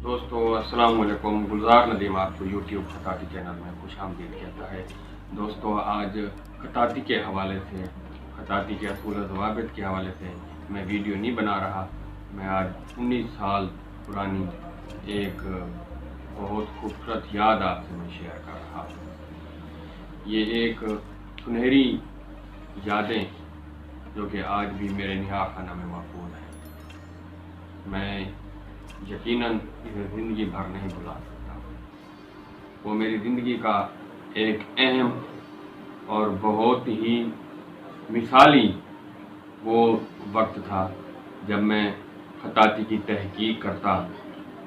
दोस्तों अस्सलाम वालेकुम। गुलजार नदीम आपको यूट्यूब खताती चैनल में खुश आमदीद कहता है। दोस्तों आज खताती के हवाले से, खताती के असूल व ज़वाबित के हवाले से मैं वीडियो नहीं बना रहा। मैं आज 19 साल पुरानी एक बहुत खूबसूरत याद आपसे मैं शेयर कर रहा हूँ। ये एक सुनहरी यादें जो कि आज भी मेरे निहा खाना में महफूज है। मैं यकीनन इसे ज़िंदगी भर नहीं भुला सकता। वो मेरी ज़िंदगी का एक अहम और बहुत ही मिसाली वो वक्त था जब मैं खताती की तहकीक करता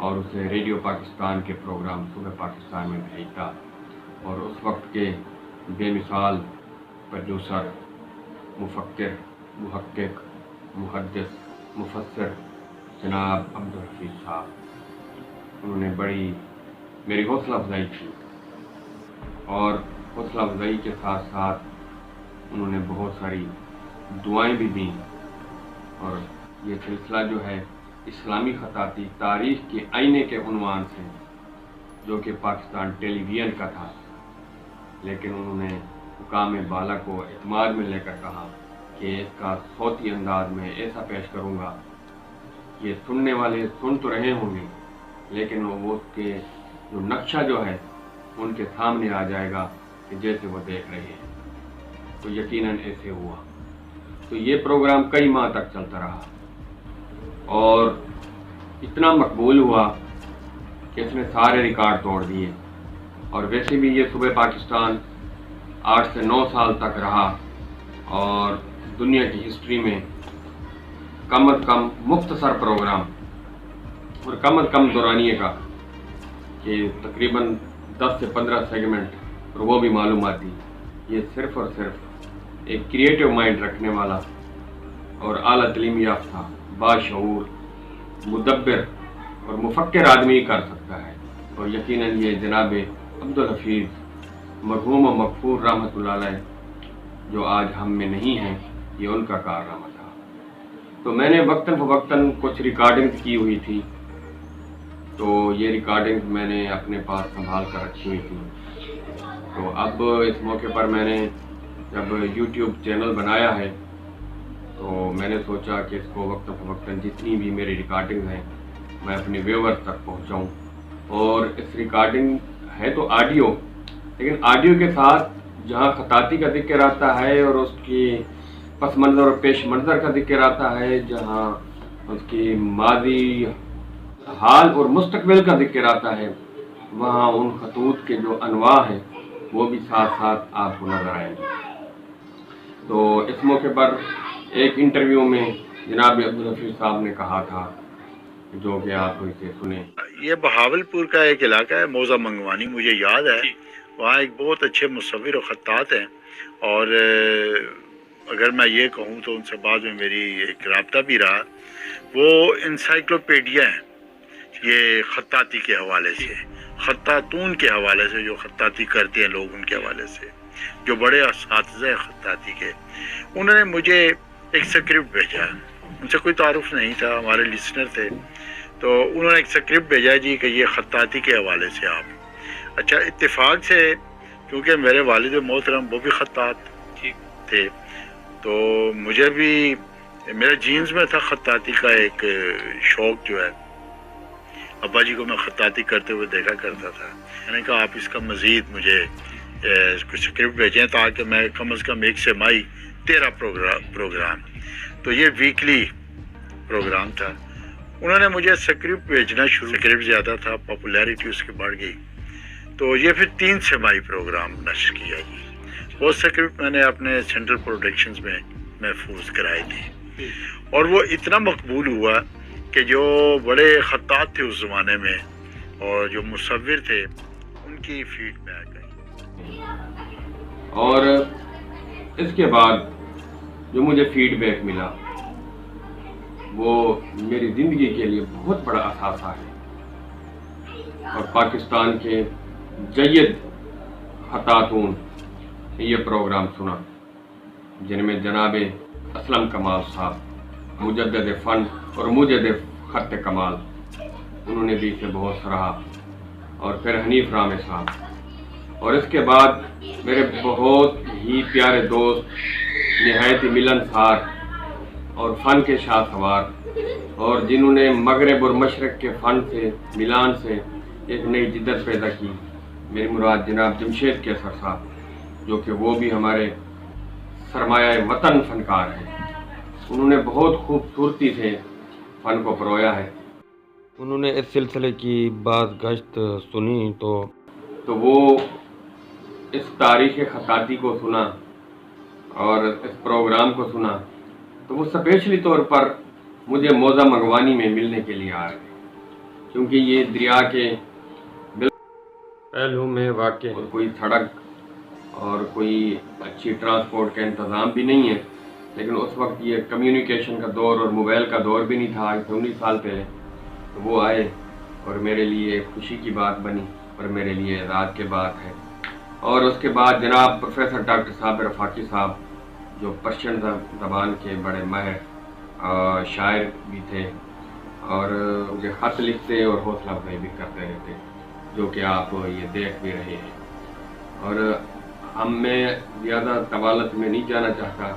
और उसे रेडियो पाकिस्तान के प्रोग्राम सुबह पाकिस्तान में भेजता, और उस वक्त के बेमिसाल प्रोड्यूसर, मुफक्किर, मुहक्किक, मुहद्दिस, मुफस्सिर जनाब अब्दुल हफीज़ साहब, उन्होंने बड़ी मेरी हौसला अफजाई की और हौसला अफजाई के साथ साथ उन्होंने बहुत सारी दुआएं भी दी। और ये सिलसिला जो है इस्लामी खताती तारीख़ के आईने के उन्वान से, जो कि पाकिस्तान टेलीविज़न का था, लेकिन उन्होंने हुकाम बाला को एतमाद में लेकर कहा कि इसका सौती अंदाज में ऐसा पेश करूँगा, ये सुनने वाले सुन तो रहे होंगे लेकिन वो उसके जो नक्शा जो है उनके सामने आ जाएगा कि जैसे वो देख रहे हैं। तो यकीनन ऐसे हुआ। तो ये प्रोग्राम कई माह तक चलता रहा और इतना मकबूल हुआ कि इसने सारे रिकॉर्ड तोड़ दिए। और वैसे भी ये सुबह पाकिस्तान 8 से 9 साल तक रहा और दुनिया की हिस्ट्री में कम अज़ कम मुख्तसर प्रोग्राम और कम अज़ कम दौरानिए का कि तकरीबन 10 से 15 सेगमेंट और वो भी मालूमाती, ये सिर्फ़ और सिर्फ एक क्रिएटिव माइंड रखने वाला और आला तलीम याफ्ता, बाशऊर, मुदब्बिर और मुफक्किर आदमी कर सकता है। और यकीनन ये जनाब अब्दुल हफीज़ मरहूम व मग़फ़ूर रहमतुल्लाह अलैह जो आज हम में नहीं हैं, ये उनका कारनामा था। तो मैंने वक्तन फ़वक्तन कुछ रिकॉर्डिंग्स की हुई थी, तो ये रिकॉर्डिंग्स मैंने अपने पास संभाल कर रखी हुई थी। तो अब इस मौके पर मैंने जब यूट्यूब चैनल बनाया है तो मैंने सोचा कि इसको वक्तन फ़वक्तन जितनी भी मेरी रिकॉर्डिंग्स हैं मैं अपने व्यूअर्स तक पहुंचाऊं। और इस रिकॉर्डिंग है तो ऑडियो, लेकिन ऑडियो के साथ जहां खताती का जिक्र आता है और उसकी पस मंज़र और पेश मंज़र का जिक्र आता है, जहाँ उसकी माजी, हाल और मुस्तकबिल का जिक्र आता है, वहाँ उन खतूत के जो अनवा हैं वो भी साथ साथ आपको नज़र आएंगे। तो इस मौके पर एक इंटरव्यू में जनाब अब्दुल हफीज़ साहब ने कहा था, जो कि आप इसे सुने। ये बहावलपुर का एक इलाका है, मौजा मंगवानी, मुझे याद है। वहाँ एक बहुत अच्छे मुसव्विर और ख़त्तात हैं, और अगर मैं ये कहूँ तो उनसे बाद में मेरी एक राब्ता भी रहा। वो इंसाइक्लोपीडिया हैं ये खत्ताती के हवाले से, खत्तातून के हवाले से, जो खत्ताती करते हैं लोग उनके हवाले से, जो बड़े असातिज़ा हैं खत्ताती के। उन्होंने मुझे एक स्क्रिप्ट भेजा, उनसे कोई तारुफ नहीं था, हमारे लिसनर थे। तो उन्होंने एक स्क्रिप्ट भेजा जी कि ये खत्ताती के हवाले से आप। अच्छा, इत्तेफाक से क्योंकि मेरे वालिद मोहतरम वो भी खत्तात थे, तो मुझे भी मेरे जीन्स में था खत्ताती का एक शौक़ जो है। अब्बा जी को मैं खत्ताती करते हुए देखा करता था। मैंने कहा आप इसका मज़ीद मुझे कुछ स्क्रिप्ट भेजें ताकि मैं कम से कम 1 से मई 13 प्रोग्राम, तो ये वीकली प्रोग्राम था। उन्होंने मुझे स्क्रिप्ट भेजना शुरू, स्क्रिप्ट ज़्यादा था, पॉपुलैरिटी उसकी बढ़ गई, तो ये फिर 3 से मई प्रोग्राम नश्र किया जी। वो स्क्रिप्ट मैंने अपने सेंट्रल प्रोडक्शंस में महफूज कराई थी, और वो इतना मकबूल हुआ कि जो बड़े खत्तात थे उस ज़माने में और जो मुसव्विर थे उनकी फीडबैक आई। और इसके बाद जो मुझे फीडबैक मिला वो मेरी ज़िंदगी के लिए बहुत बड़ा असासा है। और पाकिस्तान के जय्यद खतातून ये प्रोग्राम सुना, जिनमें जनाब असलम कमाल साहब, मुजद्दिद फ़न और मुजद्दिद ख़त कमाल, انہوں نے بھی اسے بہت سراہا، اور پھر حنیف رامے صاحب، اور اس کے بعد میرے بہت ہی پیارے دوست، نہایت ہی ملنسار اور فن کے شاہ سوار، اور جنہوں نے مغرب اور مشرق کے فن سے، ملان سے ایک نئی جدت پیدا کی، میری مراد جناب جمشید کیسر صاحب، جو کہ وہ بھی ہمارے سرمایہ وطن فنکار ہیں۔ انہوں نے بہت خوبصورتی سے فن کو پرویا ہے۔ انہوں نے اس سلسلے کی بعض گشت سنی تو وہ اس تاریخ خطاطی کو سنا اور اس پروگرام کو سنا، تو وہ اسپیشلی طور پر مجھے موزہ منگوانی میں ملنے کے لیے آ گئے، کیونکہ یہ دریا کے پہلو میں واقع ہے، کوئی سڑک اور کوئی اچھی ٹرانسپورٹ کا انتظام بھی نہیں ہے، لیکن اس وقت یہ کمیونیکیشن کا دور اور موبائل کا دور بھی نہیں تھا، آج سے 19 سال پہلے۔ تو وہ آئے اور میرے لیے خوشی کی بات بنی اور میرے لیے اعزاز کی بات ہے۔ اور اس کے بعد جناب پروفیسر ڈاکٹر صاحب رفاقی صاحب، جو پرشین زبان کے بڑے ماہر شاعر بھی تھے، اور مجھے خط لکھتے اور حوصلہ افزائی بھی کرتے رہتے، جو کہ آپ یہ دیکھ بھی رہے ہیں۔ اور میں زیادہ طوالت میں نہیں جانا چاہتا،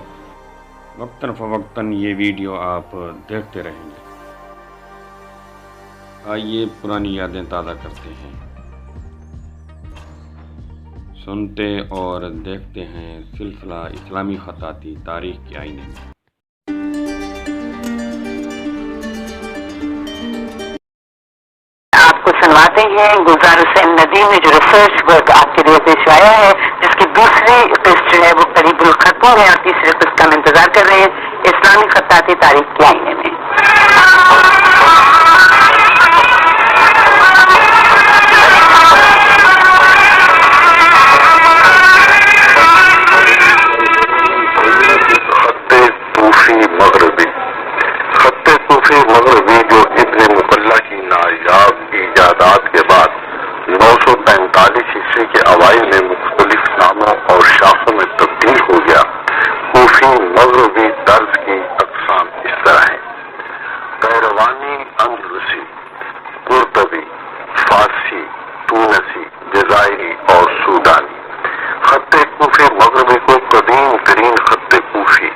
وقتاً فوقتاً یہ ویڈیو آپ دیکھتے رہیں گے۔ آئیے پرانی یادیں تازہ کرتے ہیں، سنتے اور دیکھتے ہیں سلسلہ اسلامی خطاطی تاریخ کے آئینے میں۔ آپ کو سنواتے ہیں گلزار حسین ندیم نے جو ریسرچ ورک آپ کے لیے پیش آیا ہے، جس کی دوسری قسط جو ہے وہ قریب الختم ہے اور تیسری قسط کا ہم انتظار کر رہے ہیں، اسلامی خطاطی تاریخ کے آئینے میں۔ مغربی جو ابن مقلہ کی نایاب ایجادات کے بعد 945 عیسوی کے اوائل میں مختلف ناموں اور شاخوں میں تبدیل ہو گیا۔ کوفی مغربی طرز کی اقسام اس طرح ہیں: قیروانی اندلسی، قرطبی، فارسی، تونسی، جزائری اور سودانی۔ خط کوفی مغربی کو قدیم ترین خط کوفی،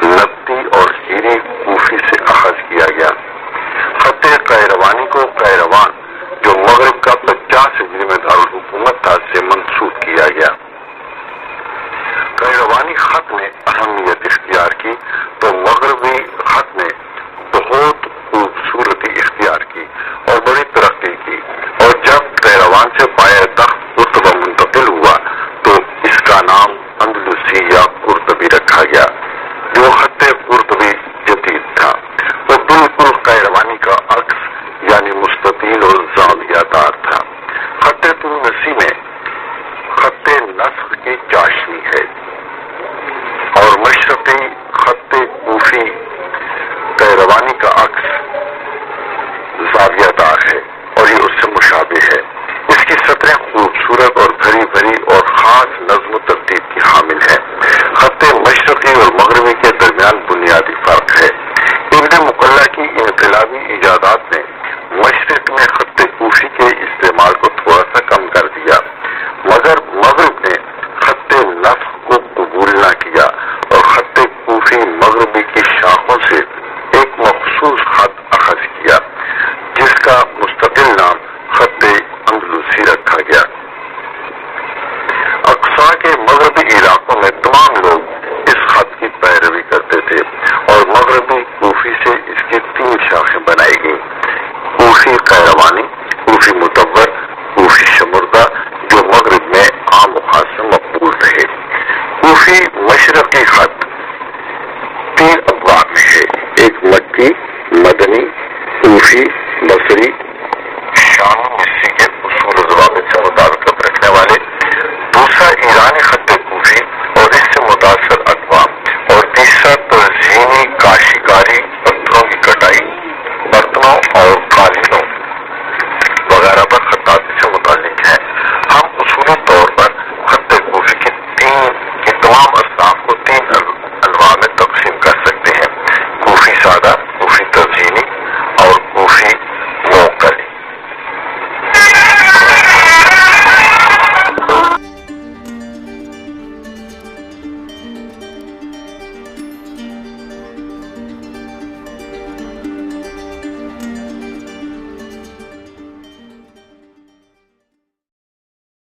نبطی اور ہیری کوفی سے اخذ کیا گیا۔ خط قیروانی کو قیروان، جو مغرب کا 50 ہجری میں دارالحکومت تھا، سے منسوب کیا گیا۔ قیروانی خط میں اہمیت